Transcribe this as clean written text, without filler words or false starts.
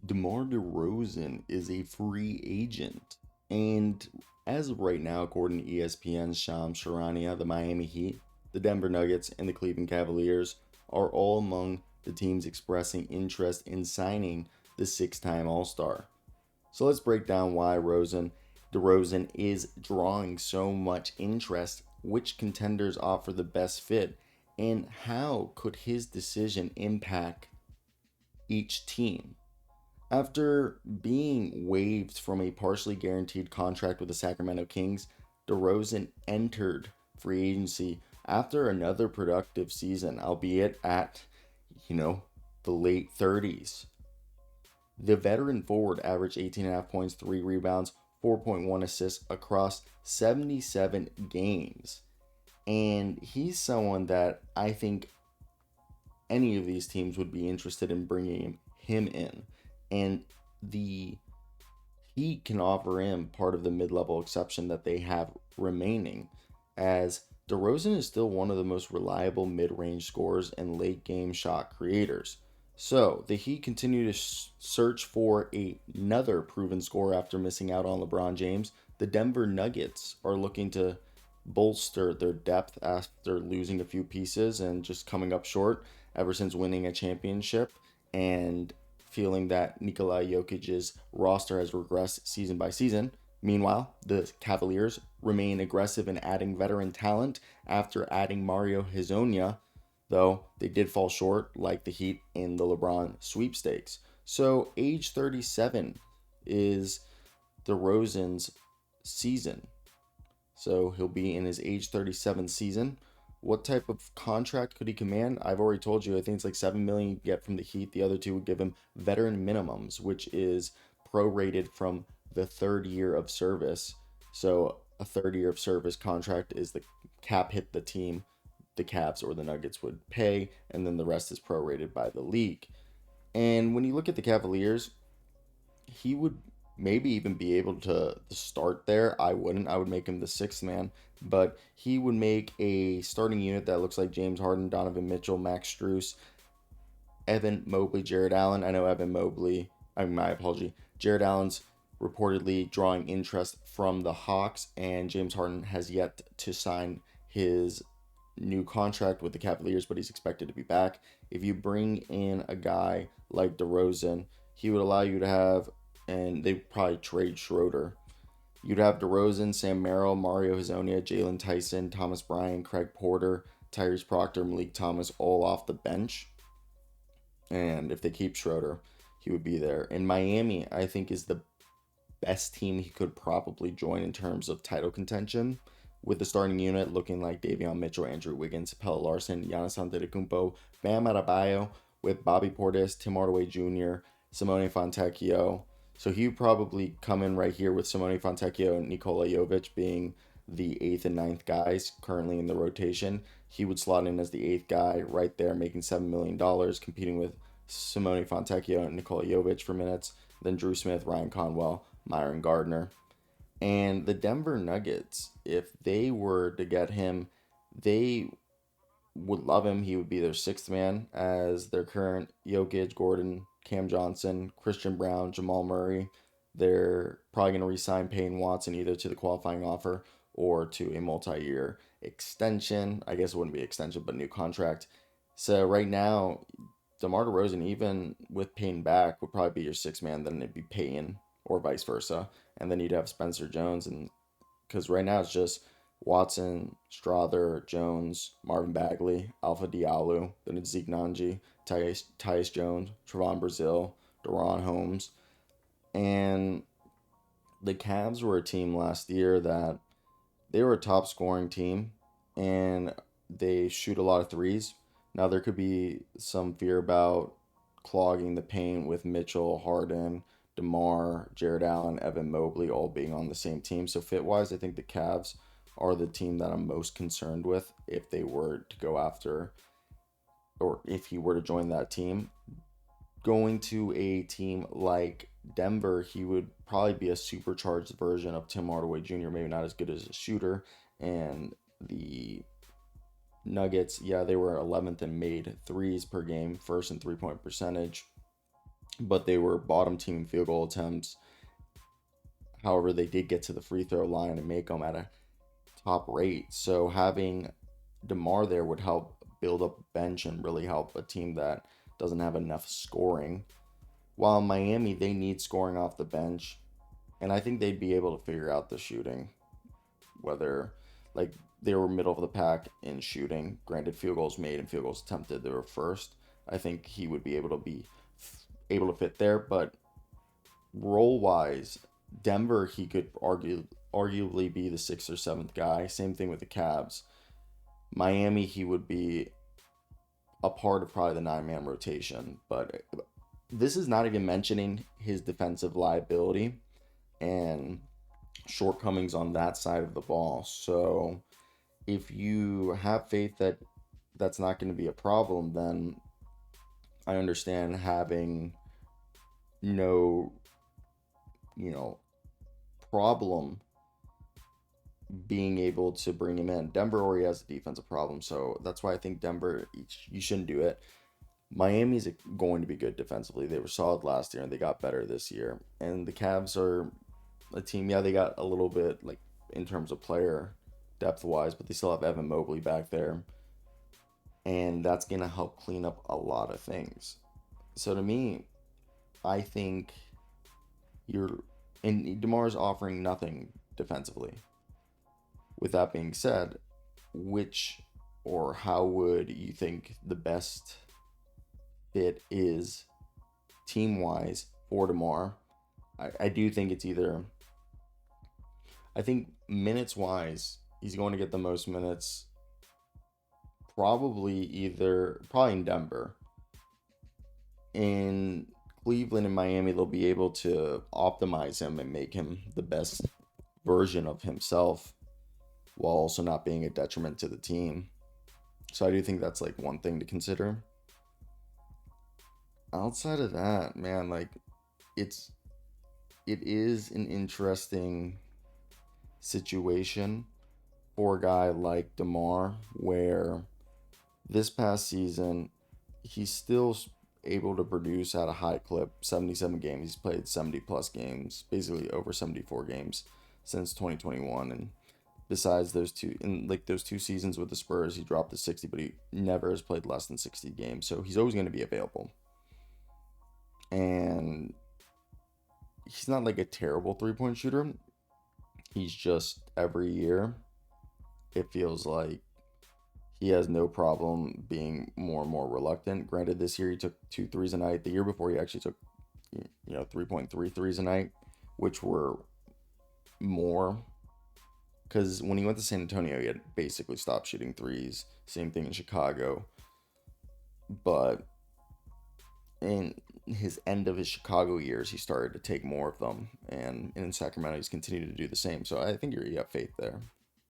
DeMar DeRozan is a free agent. And as of right now, according to ESPN's Charania, the Miami Heat, the Denver Nuggets, and the Cleveland Cavaliers are all among the teams expressing interest in signing the six-time All-Star. So let's break down why DeRozan is drawing so much interest, which contenders offer the best fit, and how could his decision impact each team. After being waived from a partially guaranteed contract with the Sacramento Kings, DeRozan entered free agency after another productive season, albeit at, you know, the late 30s. The veteran forward averaged 18.5 points, 3 rebounds, 4.1 assists across 77 games. And he's someone that I think any of these teams would be interested in bringing him in. And the Heat can offer him part of the mid-level exception that they have remaining, as DeRozan is still one of the most reliable mid-range scorers and late-game shot creators. So the Heat continue to search for another proven scorer after missing out on LeBron James. The Denver Nuggets are looking to bolster their depth after losing a few pieces and just coming up short ever since winning a championship and feeling that Nikola Jokic's roster has regressed season by season. Meanwhile, the Cavaliers remain aggressive in adding veteran talent after adding Mario Hezonja, though they did fall short like the Heat in the LeBron sweepstakes. So age 37 is DeRozan's season. So he'll be in his age 37 season. What type of contract could he command? I've already told you. I think it's like 7 million you get from the Heat. The other two would give him veteran minimums, which is prorated from the third year of service. So a third year of service contract is the cap hit the team, the Cavs or the Nuggets would pay, and then the rest is prorated by the league. And when you look at the Cavaliers, he would maybe even be able to start there. I wouldn't. I would make him the sixth man, but he would make a starting unit that looks like James Harden, Donovan Mitchell, Max Strus, Evan Mobley, Jared Allen. I know Evan Mobley. I mean, my apology. Jared Allen's reportedly drawing interest from the Hawks, and James Harden has yet to sign his new contract with the Cavaliers, but he's expected to be back. If you bring in a guy like DeRozan, he would allow you to have, and they probably trade Schroeder. You'd have DeRozan, Sam Merrill, Mario Hezonja, Jalen Tyson, Thomas Bryant, Craig Porter, Tyrese Proctor, Malik Thomas, all off the bench. And if they keep Schroeder, he would be there. And Miami, I think, is the best team he could probably join in terms of title contention, with the starting unit looking like Davion Mitchell, Andrew Wiggins, Pelle Larson, Giannis Antetokounmpo, Bam Adebayo, with Bobby Portis, Tim Hardaway Jr., Simone Fontecchio. So he would probably come in right here with Simone Fontecchio and Nikola Jokić being the eighth and ninth guys currently in the rotation. He would slot in as the eighth guy right there, making $7 million, competing with Simone Fontecchio and Nikola Jokić for minutes. Then Drew Smith, Ryan Conwell, Myron Gardner. And the Denver Nuggets, if they were to get him, they would love him. He would be their sixth man as their current Jokic, Gordon, Cam Johnson, Christian Brown, Jamal Murray. They're probably going to re-sign Payne Watson either to the qualifying offer or to a multi-year extension. I guess it wouldn't be extension, but new contract. So right now, DeMar DeRozan, even with Payne back, would probably be your sixth man. Then it'd be Payne or vice versa, and then you'd have Spencer Jones, and because right now it's just Watson, Strother, Jones, Marvin Bagley, Alpha Diallo, then it's Zeke Nanji, Tyus Jones, Trevon Brazil, Deron Holmes. And the Cavs were a team last year that they were a top scoring team and they shoot a lot of threes. Now there could be some fear about clogging the paint with Mitchell, Harden, DeMar, Jared Allen, Evan Mobley all being on the same team. So fit wise, I think the Cavs are the team that I'm most concerned with if they were to go after, or if he were to join that team. Going to a team like Denver, he would probably be a supercharged version of Tim Hardaway Jr., maybe not as good as a shooter. And the Nuggets, yeah, they were 11th in made threes per game, first in 3-point percentage. but they were bottom team in field goal attempts. However, they did get to the free throw line and make them at a top rate. So having DeMar there would help build up a bench and really help a team that doesn't have enough scoring. While Miami, they need scoring off the bench, and I think they'd be able to figure out the shooting. Whether, like, they were middle of the pack in shooting. Granted, field goals made and field goals attempted, they were first. I think he would be able to fit there, but role wise, Denver, he could arguably be the sixth or seventh guy. Same thing with the Cavs. Miami, he would be a part of probably the 9-man rotation. But this is not even mentioning his defensive liability and shortcomings on that side of the ball. So if you have faith that that's not going to be a problem, then I understand having no, you know, problem being able to bring him in. Denver already has a defensive problem, so that's why I think Denver, you shouldn't do it. Miami's going to be good defensively. They were solid last year and they got better this year. And the Cavs are a team, yeah, they got a little bit like in terms of player depth wise, but they still have Evan Mobley back there. And that's going to help clean up a lot of things. So to me, I think and DeMar's offering nothing defensively. With that being said, which or how would you think the best fit is team wise for DeMar? I do think it's either, I think minutes wise, he's going to get the most minutes probably in Denver. In Cleveland and Miami, they'll be able to optimize him and make him the best version of himself while also not being a detriment to the team. So I do think that's like one thing to consider. Outside of that, man, like it's it is an interesting situation for a guy like DeMar where this past season he's still able to produce at a high clip. 77 games, he's played 70 plus games, basically over 74 games since 2021. And besides those two, in like those 2 seasons with the Spurs, he dropped to 60, but he never has played less than 60 games, so he's always going to be available. And he's not like a terrible 3-point shooter. He's just every year it feels like he has no problem being more and more reluctant. Granted, this year he took 2 threes a night. The year before he actually took 3.3 threes a night, which were more. Because when he went to San Antonio, he had basically stopped shooting threes. Same thing in Chicago. But in his end of his Chicago years, he started to take more of them. And in Sacramento, he's continued to do the same. So I think you have faith there.